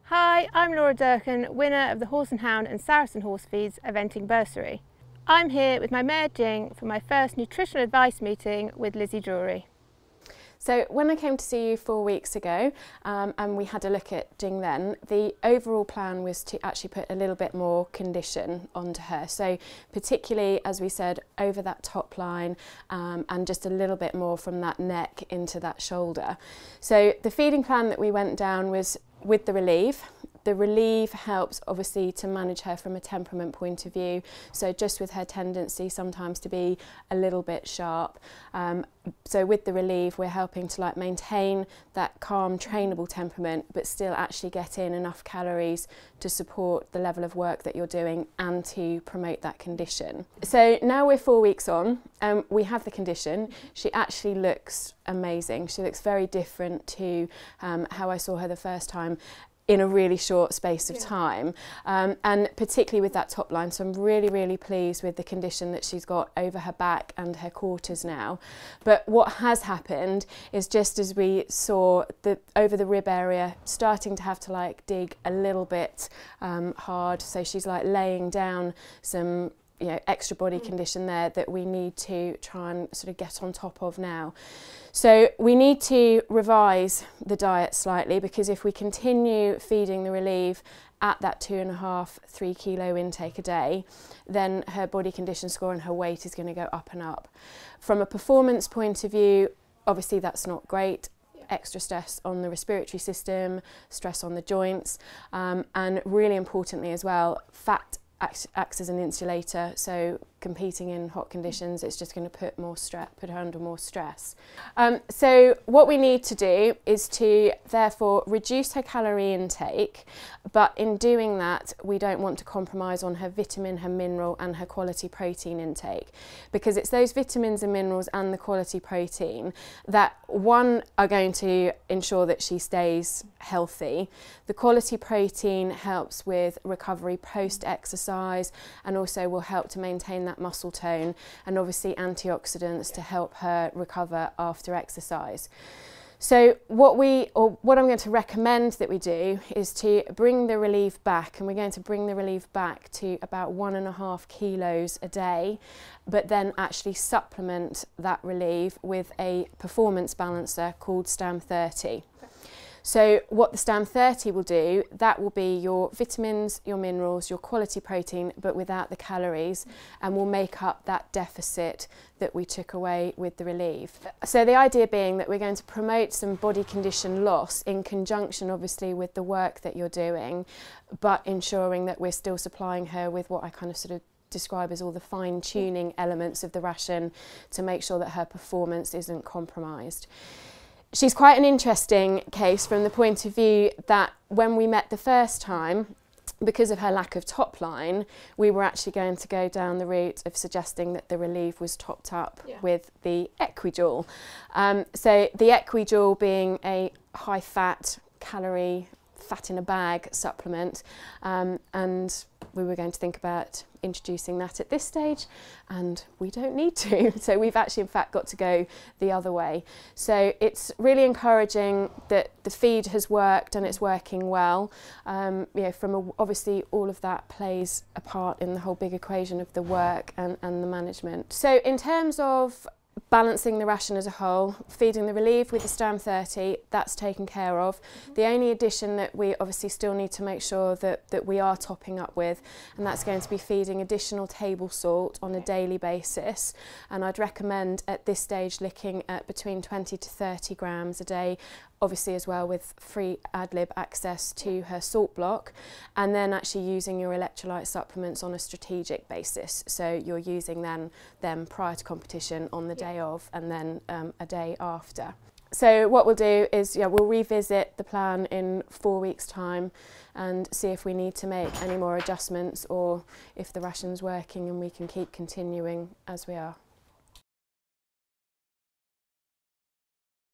Hi, I'm Laura Durkan, winner of the Horse and Hound and Saracen horse feeds eventing bursary. I'm here with my mare Jing for my first nutritional advice meeting with Lizzie Drury. So when I came to see you 4 weeks ago and we had a look at Jing then, the overall plan was to actually put a little bit more condition onto her. So particularly, as we said, over that top line and just a little bit more from that neck into that shoulder. So the feeding plan that we went down was with the relieve. The relieve helps obviously to manage her from a temperament point of view, so just with her tendency sometimes to be a little bit sharp. So with the relieve we're helping to maintain that calm trainable temperament but still actually get in enough calories to support the level of work that you're doing and to promote that condition. So now we're 4 weeks on, we have the condition. She actually looks amazing. She looks very different to how I saw her the first time, in a really short space of time, and particularly with that top line. So I'm really pleased with the condition that she's got over her back and her quarters now. But what has happened is, just as we saw over the rib area starting to have to dig a little bit hard, so she's laying down some extra body condition there that we need to try and sort of get on top of now. So we need to revise the diet slightly, because if we continue feeding the relieve at that 2.5–3 kilo intake a day, then her body condition score and her weight is going to go up and up. From a performance point of view, obviously that's not great. Extra stress on the respiratory system, stress on the joints, and really importantly as well, fat acts as an insulator, so competing in hot conditions, it's just going to put her under more stress. So what we need to do is to therefore reduce her calorie intake, but in doing that we don't want to compromise on her vitamin, her mineral and her quality protein intake, because it's those vitamins and minerals and the quality protein that, one, are going to ensure that she stays healthy. The quality protein helps with recovery post-exercise and also will help to maintain that muscle tone, and obviously antioxidants to help her recover after exercise. So what I'm going to recommend that we do is to bring the relieve back, and we're going to bring the relieve back to about 1.5 kilos a day, but then actually supplement that relieve with a performance balancer called STAM 30. So what the STAM 30 will do, that will be your vitamins, your minerals, your quality protein, but without the calories, and will make up that deficit that we took away with the relieve. So the idea being that we're going to promote some body condition loss in conjunction obviously with the work that you're doing, but ensuring that we're still supplying her with what I kind of sort of describe as all the fine-tuning elements of the ration to make sure that her performance isn't compromised. She's quite an interesting case from the point of view that when we met the first time, because of her lack of top line, we were actually going to go down the route of suggesting that the relieve was topped up with the Equidual. So the Equidual being a high fat, calorie, fat in a bag supplement, and we were going to think about introducing that at this stage, and we don't need to. So we've actually in fact got to go the other way. So it's really encouraging that the feed has worked and it's working well. Obviously all of that plays a part in the whole big equation of the work and the management. So in terms of balancing the ration as a whole, feeding the relieve with the STAM 30, that's taken care of. The only addition that we obviously still need to make sure that we are topping up with, and that's going to be feeding additional table salt on a daily basis. And I'd recommend at this stage looking at between 20 to 30 grams a day, obviously as well with free ad-lib access to her salt block, and then actually using your electrolyte supplements on a strategic basis. So you're using them prior to competition, on the day of, and then a day after. So what we'll do is we'll revisit the plan in 4 weeks' time and see if we need to make any more adjustments, or if the ration's working and we can keep continuing as we are.